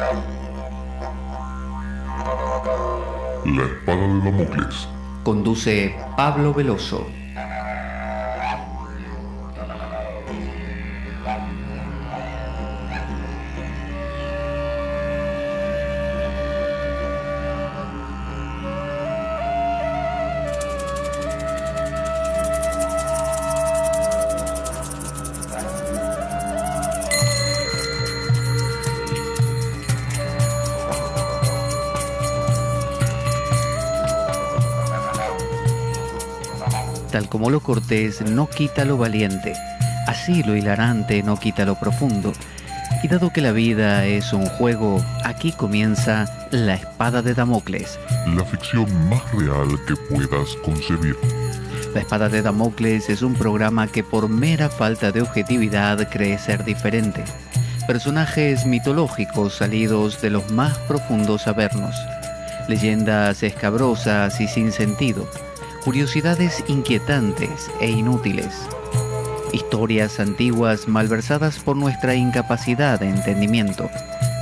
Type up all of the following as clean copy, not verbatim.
La espada de Damocles. Conduce Pablo Veloso. Tal como lo cortés no quita lo valiente, así lo hilarante no quita lo profundo. Y dado que la vida es un juego, aquí comienza La Espada de Damocles. La ficción más real que puedas concebir. La Espada de Damocles es un programa que por mera falta de objetividad cree ser diferente. Personajes mitológicos salidos de los más profundos avernos. Leyendas escabrosas y sin sentido. Curiosidades inquietantes e inútiles. Historias antiguas malversadas por nuestra incapacidad de entendimiento.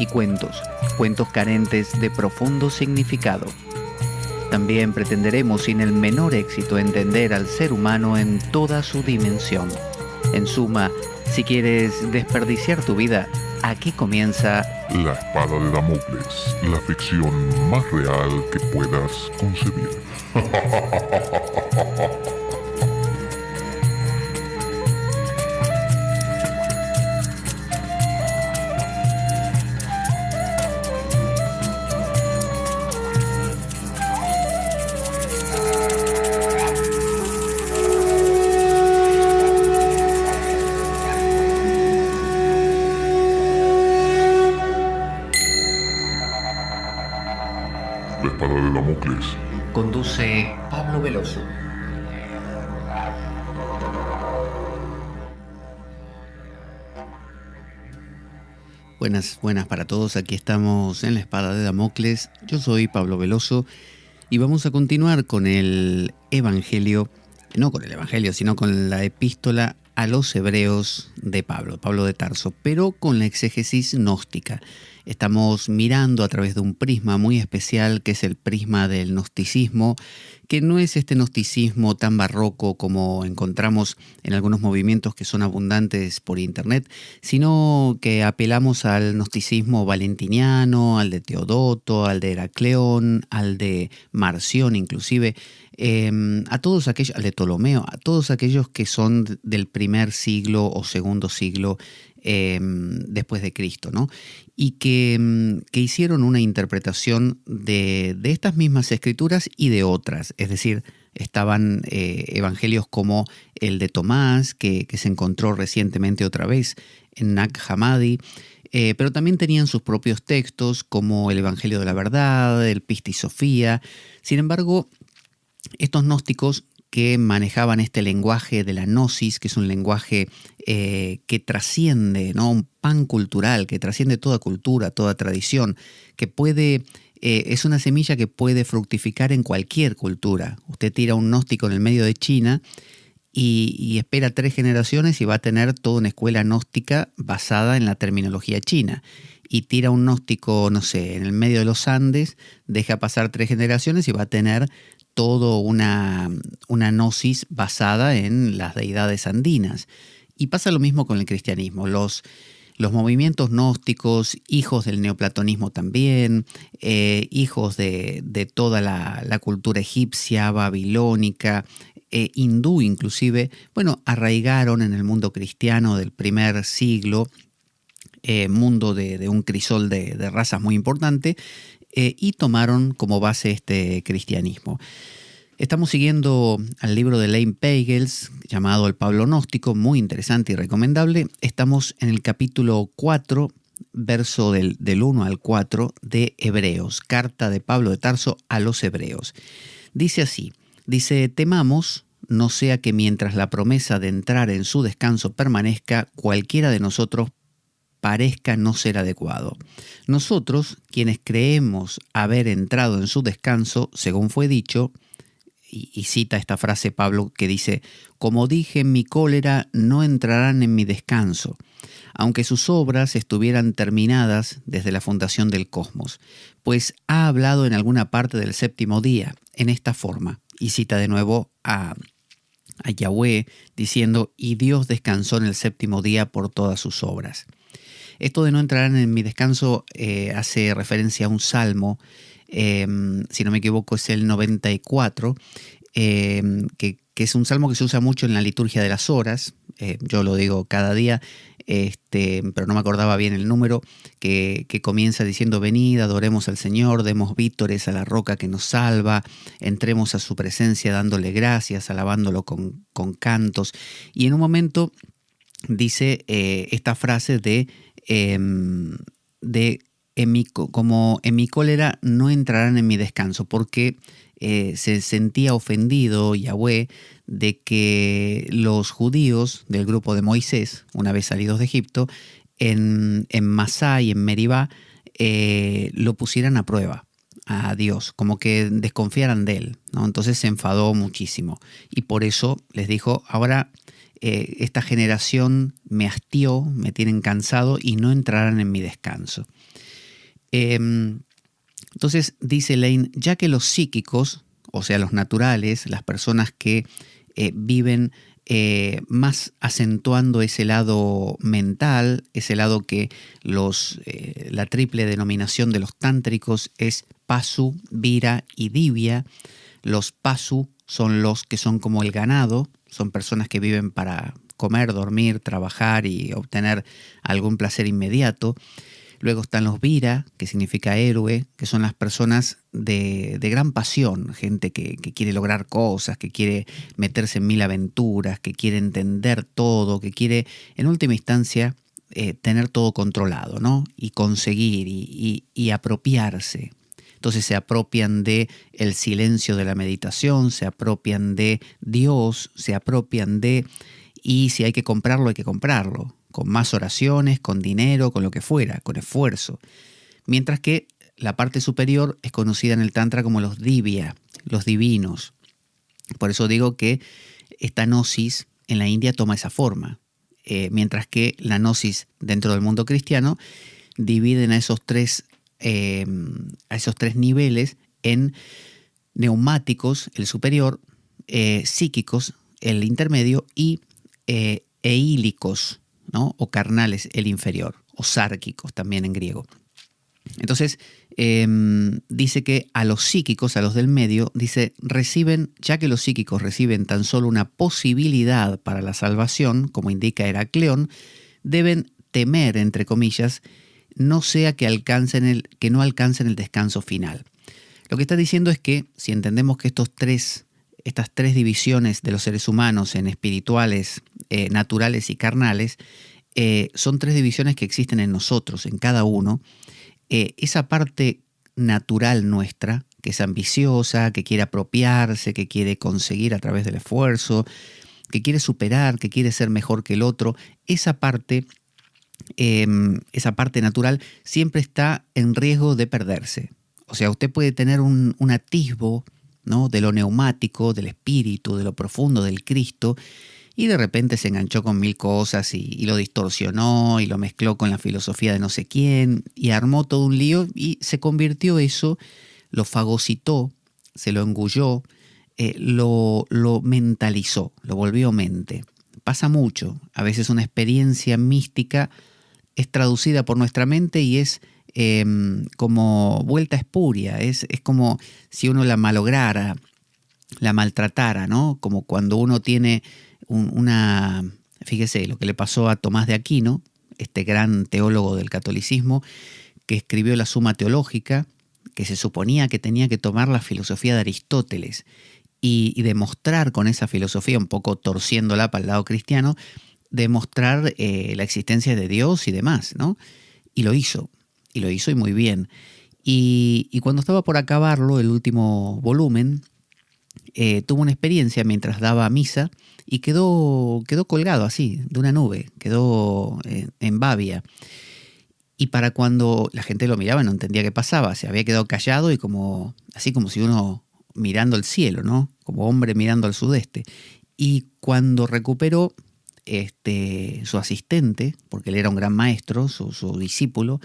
Y cuentos carentes de profundo significado. También pretenderemos sin el menor éxito entender al ser humano en toda su dimensión. En suma, si quieres desperdiciar tu vida, aquí comienza La Espada de Damocles, la ficción más real que puedas concebir. La Espada de Damocles. Conduce Pablo Veloso. Buenas para todos. Aquí estamos en La Espada de Damocles. Yo soy Pablo Veloso y vamos a continuar con el Evangelio, no con el Evangelio, sino con la epístola a los Hebreos de Pablo de Tarso, pero con la exégesis gnóstica. Estamos mirando a través de un prisma muy especial, que es el prisma del gnosticismo, que no es este gnosticismo tan barroco como encontramos en algunos movimientos que son abundantes por internet, sino que apelamos al gnosticismo valentiniano, al de Teodoto, al de Heracleón, al de Marción inclusive, a todos aquellos, al de Ptolomeo, a todos aquellos que son del primer siglo o segundo siglo después de Cristo, ¿no? Y que hicieron una interpretación de estas mismas escrituras y de otras. Es decir, estaban evangelios como el de Tomás, que se encontró recientemente otra vez en Nag Hammadi, pero también tenían sus propios textos como el Evangelio de la Verdad, el Pistis Sophia. Sin embargo, estos gnósticos que manejaban este lenguaje de la gnosis, que es un lenguaje que trasciende, ¿no? Un pan cultural, que trasciende toda cultura, toda tradición, que puede, es una semilla que puede fructificar en cualquier cultura. Usted tira un gnóstico en el medio de China y espera 3 generaciones y va a tener toda una escuela gnóstica basada en la terminología china. Y tira un gnóstico, no sé, en el medio de los Andes, deja pasar 3 generaciones y va a tener todo una gnosis basada en las deidades andinas. Y pasa lo mismo con el cristianismo. Los movimientos gnósticos, hijos del neoplatonismo también, hijos de toda la cultura egipcia, babilónica, hindú inclusive, bueno, arraigaron en el mundo cristiano del primer siglo, mundo de un crisol de razas muy importante, y tomaron como base este cristianismo. Estamos siguiendo al libro de Elaine Pagels, llamado El Pablo Gnóstico, muy interesante y recomendable. Estamos en el capítulo 4, verso del 1 al 4 de Hebreos, carta de Pablo de Tarso a los Hebreos. Dice así, temamos, no sea que mientras la promesa de entrar en su descanso permanezca, cualquiera de nosotros parezca no ser adecuado. Nosotros, quienes creemos haber entrado en su descanso, según fue dicho, y cita esta frase Pablo que dice: como dije en mi cólera, no entrarán en mi descanso, aunque sus obras estuvieran terminadas desde la fundación del cosmos, pues ha hablado en alguna parte del séptimo día, en esta forma, y cita de nuevo a Yahweh diciendo: y Dios descansó en el séptimo día por todas sus obras. Esto de no entrarán en mi descanso hace referencia a un salmo, si no me equivoco es el 94, que es un salmo que se usa mucho en la liturgia de las horas. Yo lo digo cada día, pero no me acordaba bien el número, que comienza diciendo: venid, adoremos al Señor, demos vítores a la roca que nos salva, entremos a su presencia dándole gracias, alabándolo con cantos. Y en un momento dice esta frase como en mi cólera no entrarán en mi descanso, porque se sentía ofendido Yahweh de que los judíos del grupo de Moisés, una vez salidos de Egipto, en Masá y en Meribá, lo pusieran a prueba a Dios, como que desconfiaran de él, ¿no? Entonces se enfadó muchísimo y por eso les dijo: ahora esta generación me hastió, me tienen cansado y no entrarán en mi descanso. Entonces dice Lane: ya que los psíquicos, o sea los naturales, las personas que viven más acentuando ese lado mental, ese lado que la triple denominación de los tántricos es Pasu, Vira y Divya. Los Pasu son los que son como el ganado, son personas que viven para comer, dormir, trabajar y obtener algún placer inmediato. Luego están los Vira, que significa héroe, que son las personas de gran pasión, gente que quiere lograr cosas, que quiere meterse en mil aventuras, que quiere entender todo, que quiere, en última instancia, tener todo controlado, ¿no? Y conseguir y apropiarse. Entonces se apropian de el silencio de la meditación, se apropian de Dios, se apropian de... y si hay que comprarlo, hay que comprarlo, con más oraciones, con dinero, con lo que fuera, con esfuerzo. Mientras que la parte superior es conocida en el Tantra como los Divya, los divinos. Por eso digo que esta gnosis en la India toma esa forma, mientras que la gnosis dentro del mundo cristiano dividen a esos tres niveles en neumáticos, el superior, psíquicos, el intermedio, y eílicos, ¿no? O carnales, el inferior, o sárquicos también en griego. Entonces, dice que a los psíquicos, a los del medio, dice, ya que los psíquicos reciben tan solo una posibilidad para la salvación, como indica Heracleón, deben temer, entre comillas, no sea que no alcancen el descanso final. Lo que está diciendo es que si entendemos que estas tres divisiones de los seres humanos en espirituales, naturales y carnales, son tres divisiones que existen en nosotros, en cada uno. Esa parte natural nuestra, que es ambiciosa, que quiere apropiarse, que quiere conseguir a través del esfuerzo, que quiere superar, que quiere ser mejor que el otro, esa parte natural siempre está en riesgo de perderse. O sea, usted puede tener un atisbo, ¿no?, de lo neumático, del espíritu, de lo profundo del Cristo, y de repente se enganchó con mil cosas y lo distorsionó y lo mezcló con la filosofía de no sé quién y armó todo un lío y se convirtió eso, lo fagocitó, se lo engulló, lo mentalizó, lo volvió mente. Pasa mucho. A veces una experiencia mística es traducida por nuestra mente y es como vuelta espuria, es como si uno la malograra, la maltratara, ¿no? Como cuando uno tiene fíjese lo que le pasó a Tomás de Aquino, este gran teólogo del catolicismo, que escribió la Suma Teológica, que se suponía que tenía que tomar la filosofía de Aristóteles y demostrar con esa filosofía, un poco torciéndola para el lado cristiano, demostrar la existencia de Dios y demás, ¿no? Y lo hizo y muy bien. Y cuando estaba por acabarlo, el último volumen, tuvo una experiencia mientras daba misa y quedó colgado así, de una nube, quedó en babia. Y para cuando la gente lo miraba no entendía qué pasaba, se había quedado callado y así como si uno mirando el cielo, ¿no? Como hombre mirando al sudeste. Y cuando recuperó su asistente, porque él era un gran maestro, su discípulo,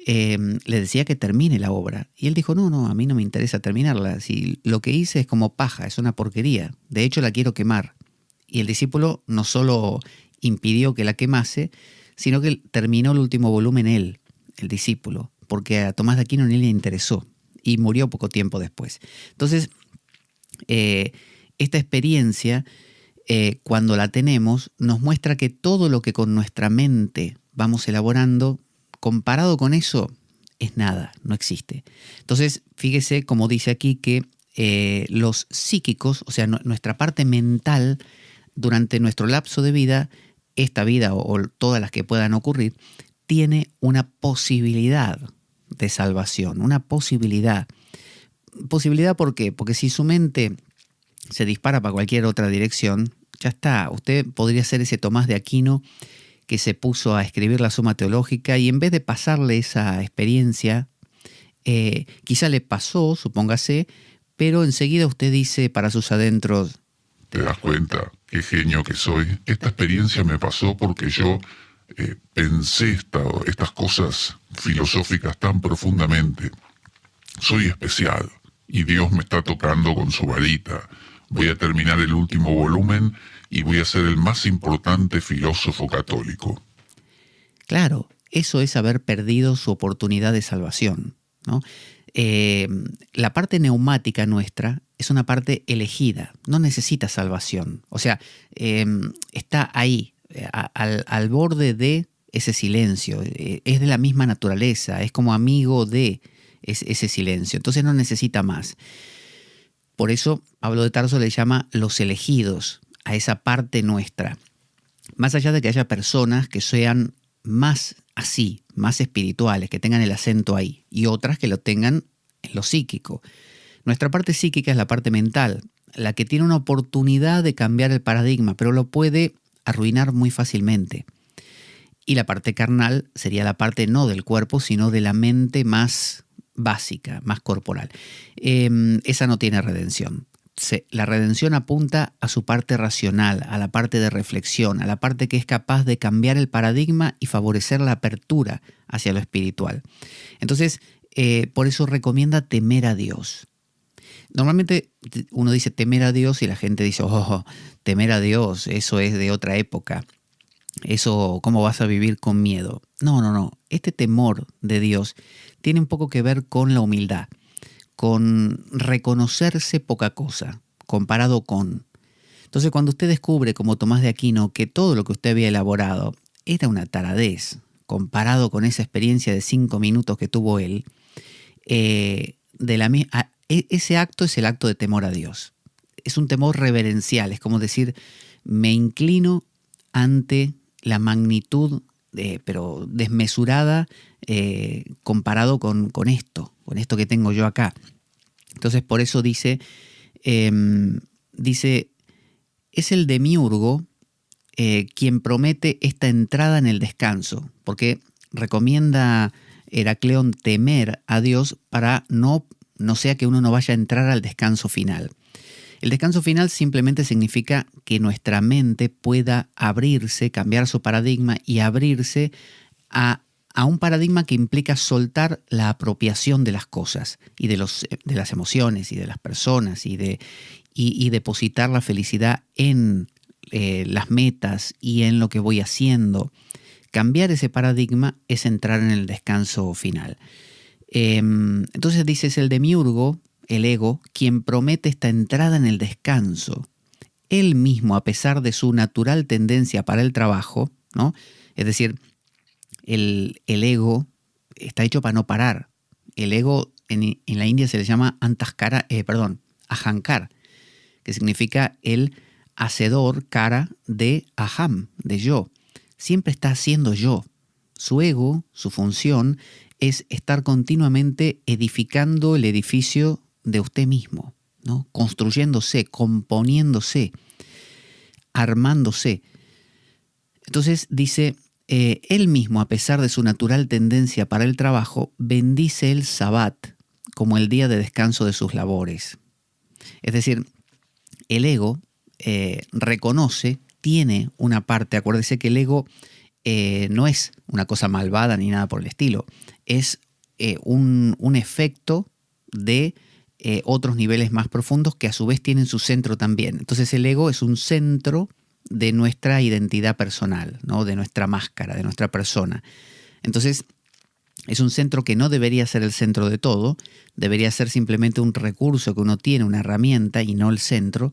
le decía que termine la obra. Y él dijo, no, a mí no me interesa terminarla. Si lo que hice es como paja, es una porquería. De hecho, la quiero quemar. Y el discípulo no solo impidió que la quemase, sino que terminó el último volumen él, el discípulo, porque a Tomás de Aquino ni le interesó y murió poco tiempo después. Entonces, esta experiencia, cuando la tenemos, nos muestra que todo lo que con nuestra mente vamos elaborando, comparado con eso, es nada, no existe. Entonces, fíjese, como dice aquí, que los psíquicos, o sea, nuestra parte mental, durante nuestro lapso de vida, esta vida o todas las que puedan ocurrir, tiene una posibilidad de salvación, una posibilidad. ¿Posibilidad por qué? Porque si su mente se dispara para cualquier otra dirección, ya está. Usted podría ser ese Tomás de Aquino que se puso a escribir la Suma Teológica y en vez de pasarle esa experiencia, quizá le pasó, supóngase, pero enseguida usted dice para sus adentros, ¿te das cuenta qué genio que soy? Esta experiencia me pasó porque yo pensé estas cosas filosóficas tan profundamente. Soy especial y Dios me está tocando con su varita. Voy a terminar el último volumen y voy a ser el más importante filósofo católico. Claro, eso es haber perdido su oportunidad de salvación, ¿no? La parte neumática nuestra es una parte elegida, no necesita salvación. O sea, está ahí, al borde de ese silencio, es de la misma naturaleza, es como amigo de ese silencio, entonces no necesita más. Por eso Pablo de Tarso le llama los elegidos a esa parte nuestra. Más allá de que haya personas que sean más así, más espirituales, que tengan el acento ahí, y otras que lo tengan en lo psíquico. Nuestra parte psíquica es la parte mental, la que tiene una oportunidad de cambiar el paradigma, pero lo puede arruinar muy fácilmente. Y la parte carnal sería la parte no del cuerpo, sino de la mente más básica, más corporal. Esa no tiene redención. La redención apunta a su parte racional, a la parte de reflexión, a la parte que es capaz de cambiar el paradigma y favorecer la apertura hacia lo espiritual. Entonces, por eso recomienda temer a Dios. Normalmente uno dice temer a Dios y la gente dice, temer a Dios, eso es de otra época. Eso, ¿cómo vas a vivir con miedo? No. Este temor de Dios tiene un poco que ver con la humildad, con reconocerse poca cosa, comparado con. Entonces, cuando usted descubre, como Tomás de Aquino, que todo lo que usted había elaborado era una taradez, comparado con esa experiencia de 5 minutos que tuvo él, ese acto es el acto de temor a Dios. Es un temor reverencial, es como decir, me inclino ante la magnitud, pero desmesurada, comparado con esto que tengo yo acá. Entonces, por eso dice, es el demiurgo quien promete esta entrada en el descanso, porque recomienda Heracleón temer a Dios para no sea que uno no vaya a entrar al descanso final. El descanso final simplemente significa que nuestra mente pueda abrirse, cambiar su paradigma y abrirse a un paradigma que implica soltar la apropiación de las cosas y de las emociones y de las personas y depositar la felicidad en las metas y en lo que voy haciendo. Cambiar ese paradigma es entrar en el descanso final. Entonces dice, es el demiurgo, el ego, quien promete esta entrada en el descanso. Él mismo, a pesar de su natural tendencia para el trabajo, ¿no? Es decir, el ego está hecho para no parar. El ego en la India se le llama ahankar, que significa el hacedor cara de aham, de yo. Siempre está haciendo yo. Su ego, su función, es estar continuamente edificando el edificio de usted mismo, ¿no? Construyéndose, componiéndose, armándose. Entonces dice, él mismo, a pesar de su natural tendencia para el trabajo, bendice el Sabbat como el día de descanso de sus labores. Es decir, el ego reconoce, tiene una parte, acuérdese que el ego no es una cosa malvada ni nada por el estilo, es un efecto de otros niveles más profundos que a su vez tienen su centro también. Entonces el ego es un centro de nuestra identidad personal, ¿no? De nuestra máscara, de nuestra persona. Entonces es un centro que no debería ser el centro de todo, debería ser simplemente un recurso que uno tiene, una herramienta y no el centro,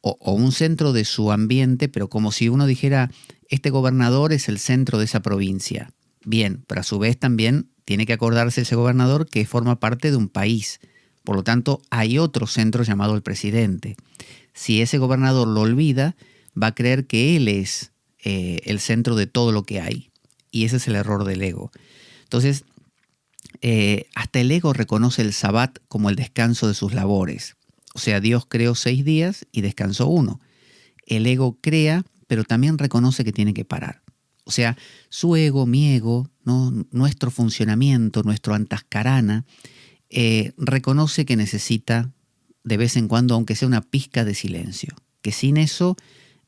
o un centro de su ambiente, pero como si uno dijera, este gobernador es el centro de esa provincia. Bien, pero a su vez también tiene que acordarse ese gobernador que forma parte de un país. Por lo tanto, hay otro centro llamado el presidente. Si ese gobernador lo olvida, va a creer que él es el centro de todo lo que hay. Y ese es el error del ego. Entonces, hasta el ego reconoce el Sabbat como el descanso de sus labores. O sea, Dios creó 6 días y descansó 1. El ego crea, pero también reconoce que tiene que parar. O sea, su ego, mi ego, ¿no? Nuestro funcionamiento, nuestro antascarana, reconoce que necesita de vez en cuando, aunque sea una pizca de silencio, que sin eso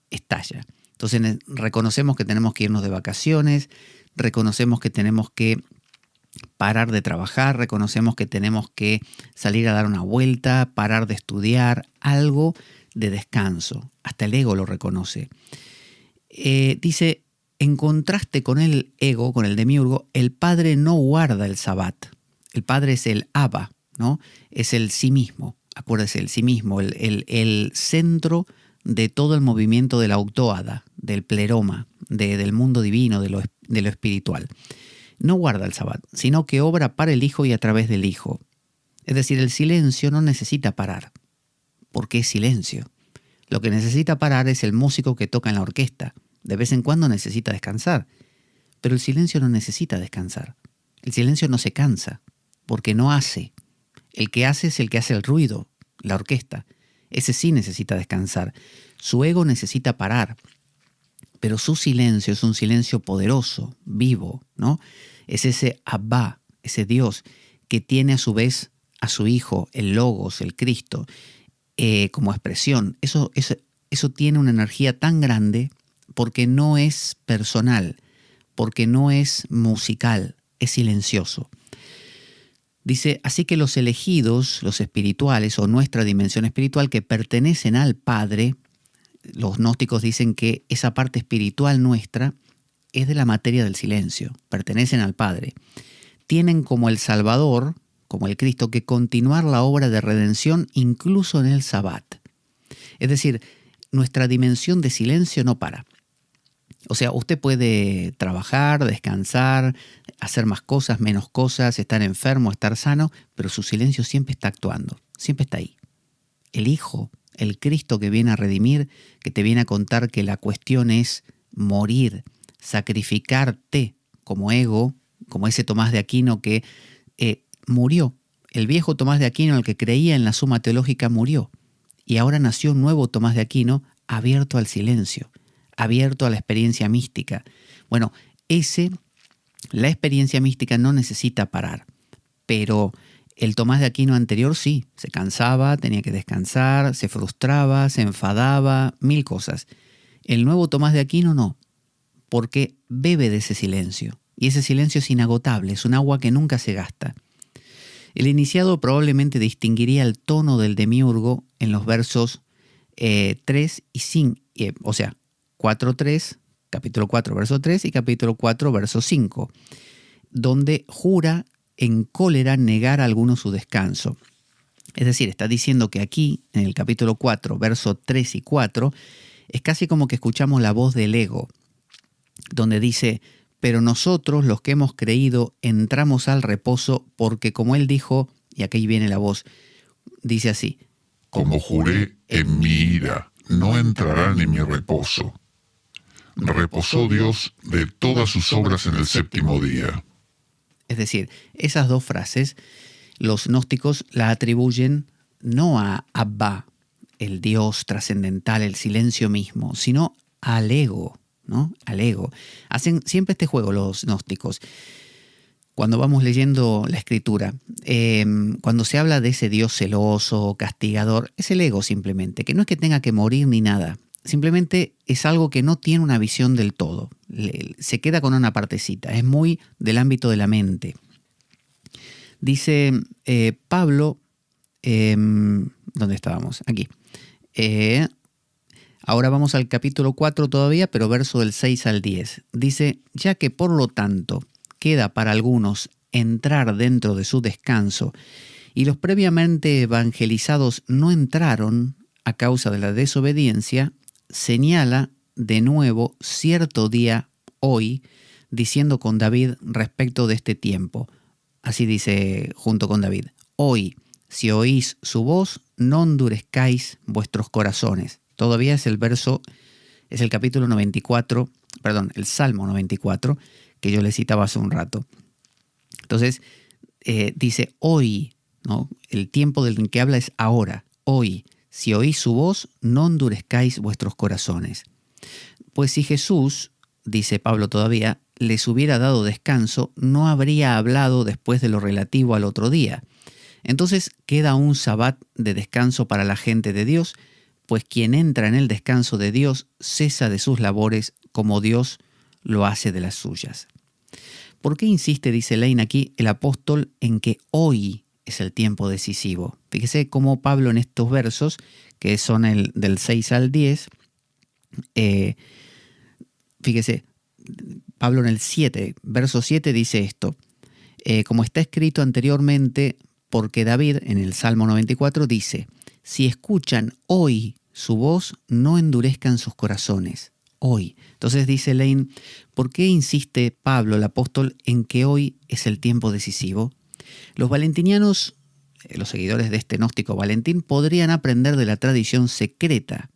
estalla. Entonces reconocemos que tenemos que irnos de vacaciones, reconocemos que tenemos que parar de trabajar, reconocemos que tenemos que salir a dar una vuelta, parar de estudiar, algo de descanso. Hasta el ego lo reconoce. Dice, en contraste con el ego, con el demiurgo, el Padre no guarda el Sabbat. El Padre es el Abba, ¿no? Es el sí mismo. Acuérdese, el sí mismo, el centro de todo el movimiento de la autóada, del pleroma, del mundo divino, de lo espiritual. No guarda el Sabbat, sino que obra para el Hijo y a través del Hijo. Es decir, el silencio no necesita parar, porque es silencio. Lo que necesita parar es el músico que toca en la orquesta. De vez en cuando necesita descansar, pero el silencio no necesita descansar. El silencio no se cansa, porque no hace. El que hace es el que hace el ruido, la orquesta. Ese sí necesita descansar. Su ego necesita parar, pero su silencio es un silencio poderoso, vivo, ¿no? Es ese Abba, ese Dios que tiene a su vez a su Hijo, el Logos, el Cristo, como expresión. Eso tiene una energía tan grande porque no es personal, porque no es musical, es silencioso. Dice, así que los elegidos, los espirituales o nuestra dimensión espiritual que pertenecen al Padre, los gnósticos dicen que esa parte espiritual nuestra es de la materia del silencio, pertenecen al Padre. Tienen como el Salvador, como el Cristo, que continuar la obra de redención incluso en el Sabbat. Es decir, nuestra dimensión de silencio no para. O sea, usted puede trabajar, descansar, hacer más cosas, menos cosas, estar enfermo, estar sano, pero su silencio siempre está actuando, siempre está ahí. El Hijo, el Cristo que viene a redimir, que te viene a contar que la cuestión es morir, sacrificarte como ego, como ese Tomás de Aquino que murió. El viejo Tomás de Aquino, el que creía en la suma teológica, murió. Y ahora nació un nuevo Tomás de Aquino abierto al silencio, abierto a la experiencia mística. Bueno, la experiencia mística no necesita parar, pero el Tomás de Aquino anterior sí, se cansaba, tenía que descansar, se frustraba, se enfadaba, 1000 cosas. El nuevo Tomás de Aquino no, porque bebe de ese silencio, y ese silencio es inagotable, es un agua que nunca se gasta. El iniciado probablemente distinguiría el tono del demiurgo en los versos 3 y 5, o sea, 4.3, capítulo 4, verso 3 y capítulo 4, verso 5, donde jura en cólera negar a alguno su descanso. Es decir, está diciendo que aquí, en el capítulo 4, verso 3 y 4, es casi como que escuchamos la voz del ego, donde dice, pero nosotros, los que hemos creído, entramos al reposo porque como él dijo, y aquí viene la voz, dice así, como juré en mi ira, no entrarán en mi reposo. Reposó Dios de todas sus obras en el séptimo día. Es decir, esas dos frases, los gnósticos la atribuyen no a Abba, el Dios trascendental, el silencio mismo, sino al ego, ¿no? Al ego. Hacen siempre este juego los gnósticos. cuando vamos leyendo la Escritura, cuando se habla de ese Dios celoso, castigador, es el ego simplemente, que no es que tenga que morir ni nada, simplemente es algo que no tiene una visión del todo, se queda con una partecita, es muy del ámbito de la mente. Dice Pablo, ¿dónde estábamos? Aquí. Ahora vamos al capítulo 4 todavía, pero verso del 6 al 10. Dice, ya que por lo tanto queda para algunos entrar dentro de su descanso, y los previamente evangelizados no entraron a causa de la desobediencia, señala de nuevo cierto día hoy, diciendo con David respecto de este tiempo. Así dice junto con David, hoy, si oís su voz, no endurezcáis vuestros corazones. Todavía es el capítulo 94, perdón, el Salmo 94, que yo le citaba hace un rato. Entonces, dice hoy, ¿no? El tiempo del que habla es ahora, hoy. Si oís su voz, no endurezcáis vuestros corazones. Pues si Jesús, dice Pablo todavía, les hubiera dado descanso, no habría hablado después de lo relativo al otro día. Entonces queda un sabbat de descanso para la gente de Dios, pues quien entra en el descanso de Dios cesa de sus labores como Dios lo hace de las suyas. ¿Por qué insiste, dice Lane aquí, el apóstol en que hoy es el tiempo decisivo? Fíjese cómo Pablo en estos versos, que son el del 6 al 10, fíjese, Pablo en el 7, verso 7 dice esto, como está escrito anteriormente, porque David en el Salmo 94 dice, si escuchan hoy su voz, no endurezcan sus corazones. Hoy. Entonces dice Lane, ¿por qué insiste Pablo, el apóstol, en que hoy es el tiempo decisivo? Los valentinianos, los seguidores de este gnóstico Valentín, podrían aprender de la tradición secreta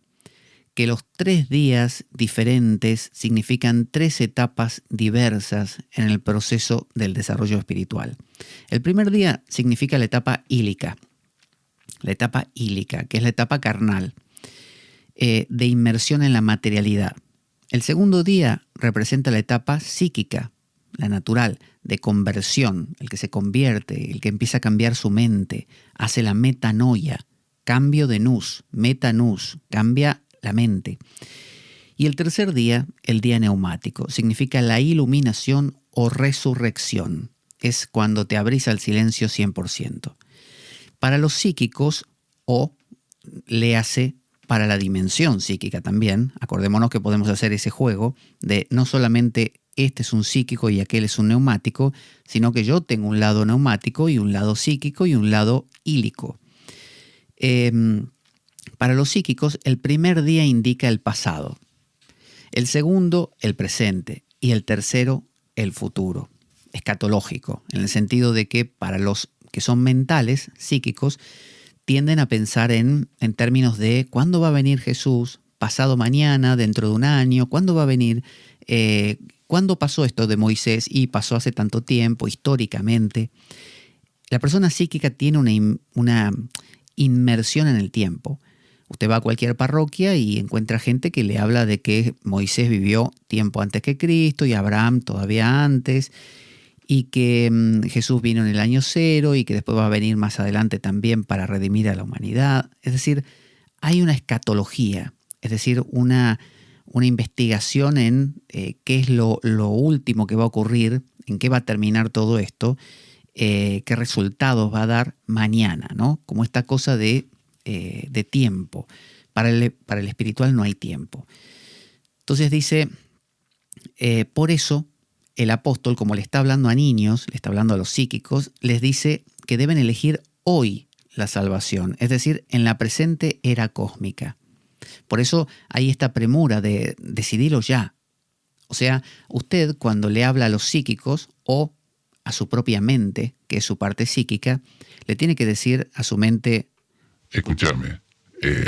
que los 3 días diferentes significan 3 etapas diversas en el proceso del desarrollo espiritual. El primer día significa la etapa ílica, que es la etapa carnal, de inmersión en la materialidad. El segundo día representa la etapa psíquica, la natural, de conversión, el que se convierte, el que empieza a cambiar su mente, hace la metanoia, cambio de nous, metanous, cambia la mente. Y el tercer día, el día neumático, significa la iluminación o resurrección. Es cuando te abrís al silencio 100%. Para los psíquicos, o léase para la dimensión psíquica también, acordémonos que podemos hacer ese juego de no solamente este es un psíquico y aquel es un neumático, sino que yo tengo un lado neumático y un lado psíquico y un lado ílico. Para los psíquicos, el primer día indica el pasado, el segundo, el presente, y el tercero, el futuro, escatológico, en el sentido de que para los que son mentales, psíquicos, tienden a pensar en términos de ¿cuándo va a venir Jesús? ¿Pasado mañana? ¿Dentro de un año? ¿Cuándo va a venir? ¿Cuándo pasó esto de Moisés? Y pasó hace tanto tiempo, históricamente. La persona psíquica tiene una inmersión en el tiempo. Usted va a cualquier parroquia y encuentra gente que le habla de que Moisés vivió tiempo antes que Cristo y Abraham todavía antes, y que Jesús vino en el año 0 y que después va a venir más adelante también para redimir a la humanidad. Es decir, hay una escatología, es decir, una investigación en qué es lo último que va a ocurrir, en qué va a terminar todo esto, qué resultados va a dar mañana, ¿no? Como esta cosa de tiempo. Para el espiritual no hay tiempo. Entonces dice, por eso el apóstol, como le está hablando a niños, le está hablando a los psíquicos, les dice que deben elegir hoy la salvación, es decir, en la presente era cósmica. Por eso hay esta premura de decidirlo ya. O sea, usted cuando le habla a los psíquicos o a su propia mente, que es su parte psíquica, le tiene que decir a su mente: escúchame,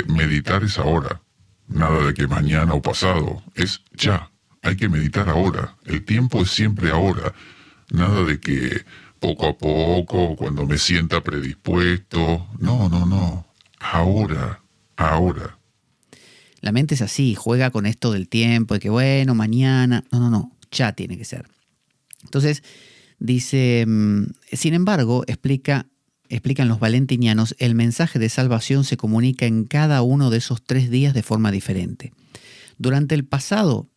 meditar es ahora, nada de que mañana o pasado, es ya. Hay que meditar ahora, el tiempo es siempre ahora, nada de que poco a poco, cuando me sienta predispuesto, no, ahora. La mente es así, juega con esto del tiempo, de que bueno, mañana, no, ya tiene que ser. Entonces, Dice, sin embargo, explican los valentinianos, el mensaje de salvación se comunica en cada uno de esos 3 días de forma diferente. Durante el pasado,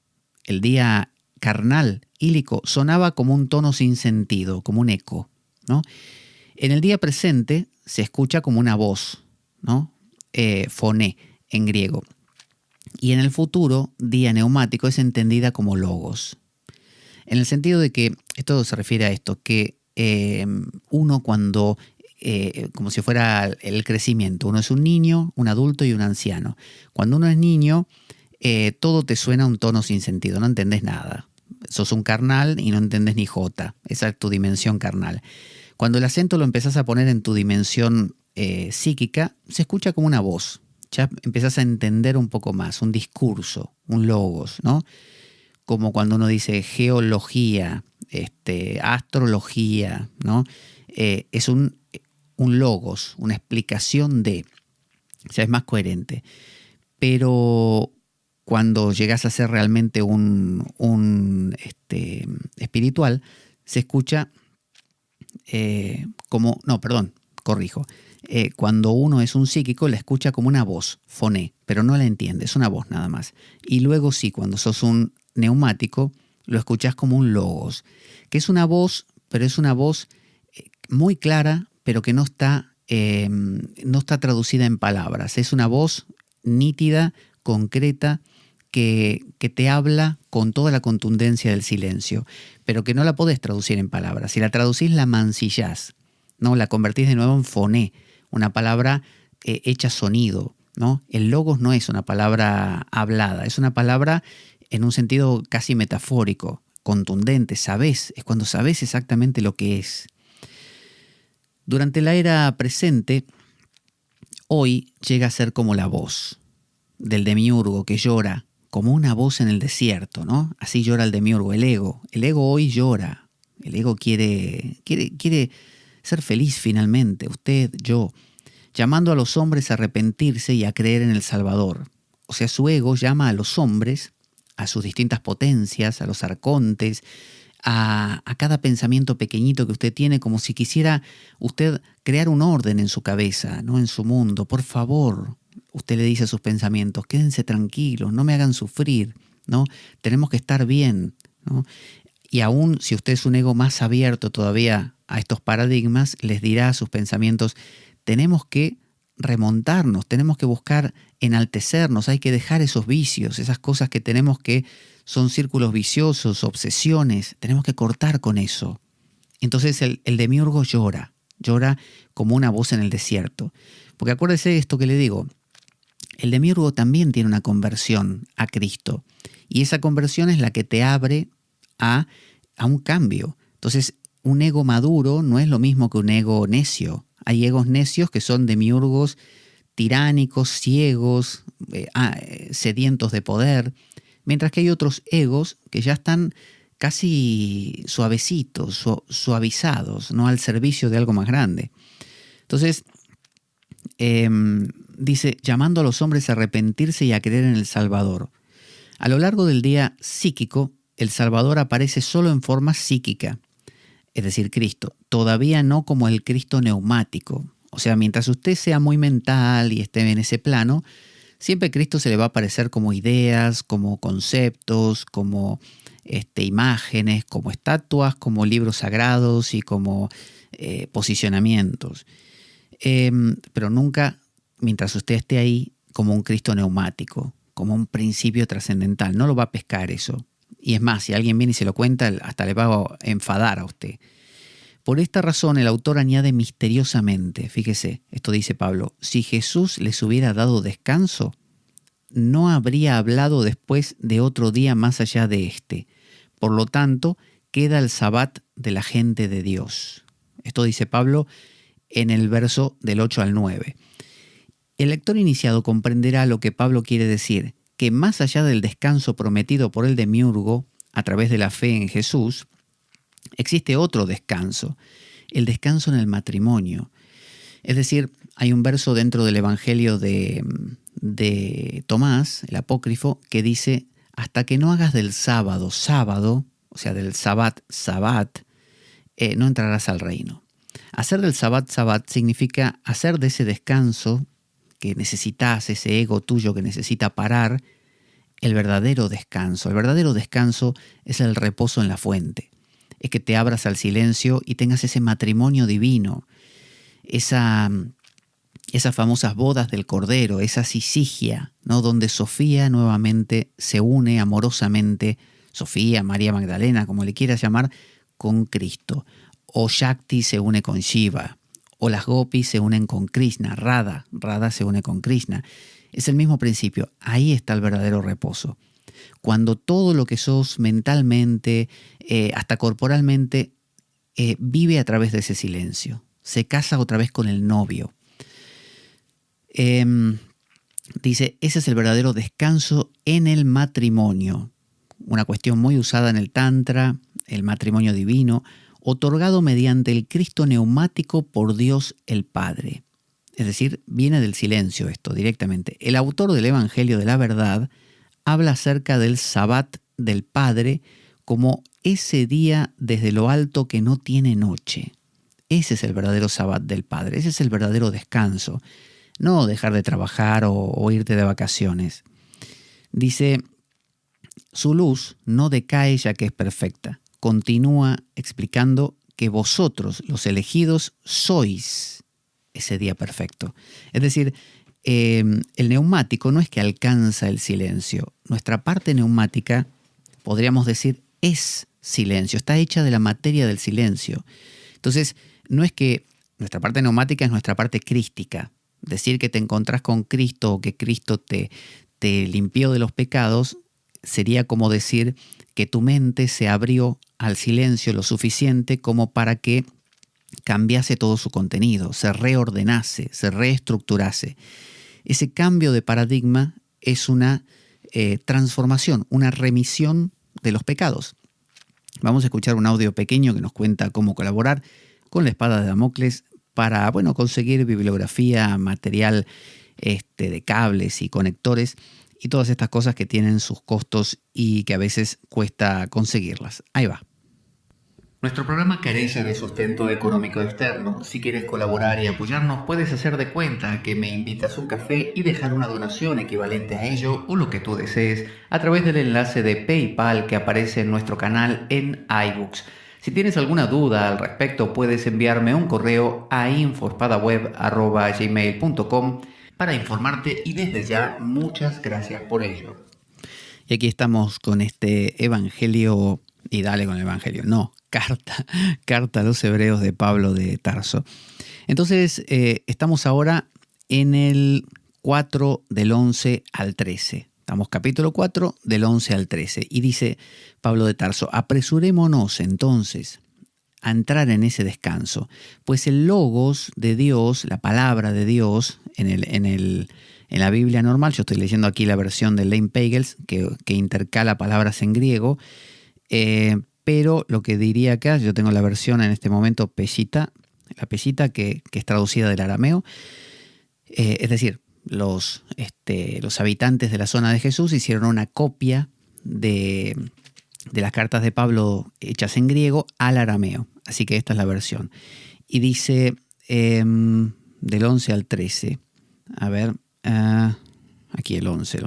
el día carnal, ílico, sonaba como un tono sin sentido, como un eco, ¿no? En el día presente se escucha como una voz, ¿no? Foné en griego. Y en el futuro, día neumático, es entendida como logos. En el sentido de que, esto se refiere a esto, que uno cuando, como si fuera el crecimiento, uno es un niño, un adulto y un anciano. Cuando uno es niño, todo te suena a un tono sin sentido, no entendés nada. Sos un carnal y no entendés ni jota, esa es tu dimensión carnal. Cuando el acento lo empezás a poner en tu dimensión psíquica, se escucha como una voz. Ya empezás a entender un poco más, un discurso, un logos, ¿no? Como cuando uno dice geología, astrología, ¿no? Es un logos, una explicación de, o sea, es más coherente. Pero cuando llegas a ser realmente un espiritual, se escucha como, no, perdón, corrijo. Cuando uno es un psíquico, la escucha como una voz, foné, pero no la entiende, es una voz nada más. Y luego sí, cuando sos un neumático, lo escuchás como un logos, que es una voz, pero es una voz muy clara, pero que no está traducida en palabras. Es una voz nítida, concreta, que te habla con toda la contundencia del silencio, pero que no la podés traducir en palabras. Si la traducís, la mancillás, ¿no? La convertís de nuevo en foné, una palabra hecha sonido, ¿no? El logos no es una palabra hablada, es una palabra en un sentido casi metafórico, contundente, sabés, es cuando sabés exactamente lo que es. Durante la era presente, hoy llega a ser como la voz del demiurgo que llora, como una voz en el desierto, ¿no? Así llora el demiurgo, el ego. El ego hoy llora. El ego quiere ser feliz finalmente, usted, yo, llamando a los hombres a arrepentirse y a creer en el Salvador. O sea, su ego llama a los hombres, a sus distintas potencias, a los arcontes, a cada pensamiento pequeñito que usted tiene, como si quisiera usted crear un orden en su cabeza, ¿no? En su mundo. Por favor, usted le dice a sus pensamientos, quédense tranquilos, no me hagan sufrir, ¿no? Tenemos que estar bien, ¿no? Y aún si usted es un ego más abierto todavía a estos paradigmas, les dirá a sus pensamientos, tenemos que remontarnos, tenemos que buscar enaltecernos, hay que dejar esos vicios, esas cosas que tenemos que son círculos viciosos, obsesiones, tenemos que cortar con eso. Entonces el demiurgo llora como una voz en el desierto. Porque acuérdese de esto que le digo, el demiurgo también tiene una conversión a Cristo, y esa conversión es la que te abre a un cambio. Entonces, un ego maduro no es lo mismo que un ego necio. Hay egos necios que son demiurgos tiránicos, ciegos, sedientos de poder, mientras que hay otros egos que ya están casi suavecitos, suavizados, ¿no? Al servicio de algo más grande. Entonces, dice, llamando a los hombres a arrepentirse y a creer en el Salvador. A lo largo del día psíquico, el Salvador aparece solo en forma psíquica, es decir, Cristo, todavía no como el Cristo neumático. O sea, mientras usted sea muy mental y esté en ese plano, siempre Cristo se le va a aparecer como ideas, como conceptos, como imágenes, como estatuas, como libros sagrados y como posicionamientos. Pero nunca, mientras usted esté ahí, como un Cristo neumático, como un principio trascendental. No lo va a pescar eso. Y es más, si alguien viene y se lo cuenta, hasta le va a enfadar a usted. Por esta razón, el autor añade misteriosamente, fíjese, esto dice Pablo, si Jesús les hubiera dado descanso, no habría hablado después de otro día más allá de este. Por lo tanto, queda el Sabbat de la gente de Dios. Esto dice Pablo en el verso del 8 al 9. El lector iniciado comprenderá lo que Pablo quiere decir, que más allá del descanso prometido por el demiurgo a través de la fe en Jesús, existe otro descanso, el descanso en el matrimonio. Es decir, hay un verso dentro del Evangelio de Tomás, el apócrifo, que dice, hasta que no hagas del sábado, sábado, o sea, del sabbat, sabbat, no entrarás al reino. Hacer del Sabbat significa hacer de ese descanso que necesitas, ese ego tuyo que necesita parar, el verdadero descanso. El verdadero descanso es el reposo en la fuente. Es que te abras al silencio y tengas ese matrimonio divino, esas famosas bodas del Cordero, esa sisigia, ¿no? Donde Sofía nuevamente se une amorosamente, Sofía, María Magdalena, como le quieras llamar, con Cristo. O Shakti se une con Shiva, o las Gopis se unen con Krishna, Radha se une con Krishna. Es el mismo principio, ahí está el verdadero reposo. Cuando todo lo que sos mentalmente, hasta corporalmente, vive a través de ese silencio. Se casa otra vez con el novio. Dice, ese es el verdadero descanso en el matrimonio. Una cuestión muy usada en el Tantra, el matrimonio divino, otorgado mediante el Cristo neumático por Dios el Padre. Es decir, viene del silencio esto directamente. El autor del Evangelio de la Verdad habla acerca del Sabbat del Padre como ese día desde lo alto que no tiene noche. Ese es el verdadero Sabbat del Padre, ese es el verdadero descanso. No dejar de trabajar o irte de vacaciones. Dice, su luz no decae ya que es perfecta. Continúa explicando que vosotros, los elegidos, sois ese día perfecto. Es decir, el neumático no es que alcanza el silencio. Nuestra parte neumática, podríamos decir, es silencio. Está hecha de la materia del silencio. Entonces, no es que nuestra parte neumática es nuestra parte crística. Decir que te encontrás con Cristo o que Cristo te limpió de los pecados sería como decir que tu mente se abrió al silencio lo suficiente como para que cambiase todo su contenido, se reordenase, se reestructurase. Ese cambio de paradigma es una transformación, una remisión de los pecados. Vamos a escuchar un audio pequeño que nos cuenta cómo colaborar con la espada de Damocles para, conseguir bibliografía, material de cables y conectores y todas estas cosas que tienen sus costos y que a veces cuesta conseguirlas. Ahí va. Nuestro programa carece de sustento económico externo. Si quieres colaborar y apoyarnos, puedes hacer de cuenta que me invitas a un café y dejar una donación equivalente a ello o lo que tú desees a través del enlace de PayPal que aparece en nuestro canal en iBooks. Si tienes alguna duda al respecto, puedes enviarme un correo a info@gmail.com para informarte y desde ya muchas gracias por ello. Y aquí estamos con este evangelio, y dale con el evangelio, no, carta a los hebreos de Pablo de Tarso. Entonces, estamos ahora en el 4 del 11 al 13. Estamos capítulo 4 del 11 al 13. Y dice Pablo de Tarso, apresurémonos entonces a entrar en ese descanso, pues el logos de Dios, la palabra de Dios, en la Biblia normal, yo estoy leyendo aquí la versión de Lane Pagels, que intercala palabras en griego, pero lo que diría acá, yo tengo la versión en este momento Peshitta, la Peshitta que es traducida del arameo, es decir, los habitantes de la zona de Jesús hicieron una copia de las cartas de Pablo hechas en griego al arameo. Así que esta es la versión. Y dice del 11 al 13. A ver, aquí el 11.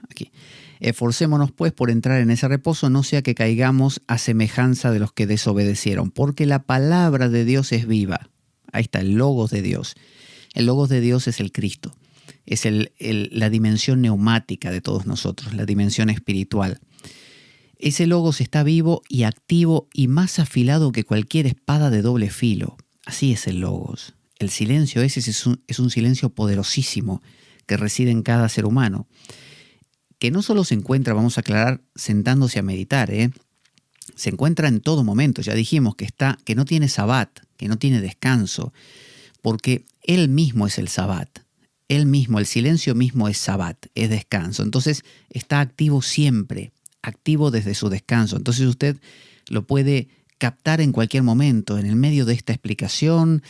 Aquí. Esforcémonos pues por entrar en ese reposo, no sea que caigamos a semejanza de los que desobedecieron, porque la palabra de Dios es viva. Ahí está, el logos de Dios. El logos de Dios es el Cristo. Es la dimensión neumática de todos nosotros, la dimensión espiritual. Ese logos está vivo y activo y más afilado que cualquier espada de doble filo. Así es el logos. El silencio ese es un silencio poderosísimo que reside en cada ser humano. Que no solo se encuentra, vamos a aclarar, sentándose a meditar, se encuentra en todo momento. Ya dijimos que no tiene sabbat, que no tiene descanso, porque él mismo es el sabbat. Él mismo, el silencio mismo es sabbat, es descanso. Entonces está activo siempre, activo desde su descanso. Entonces usted lo puede captar en cualquier momento, en el medio de esta explicación,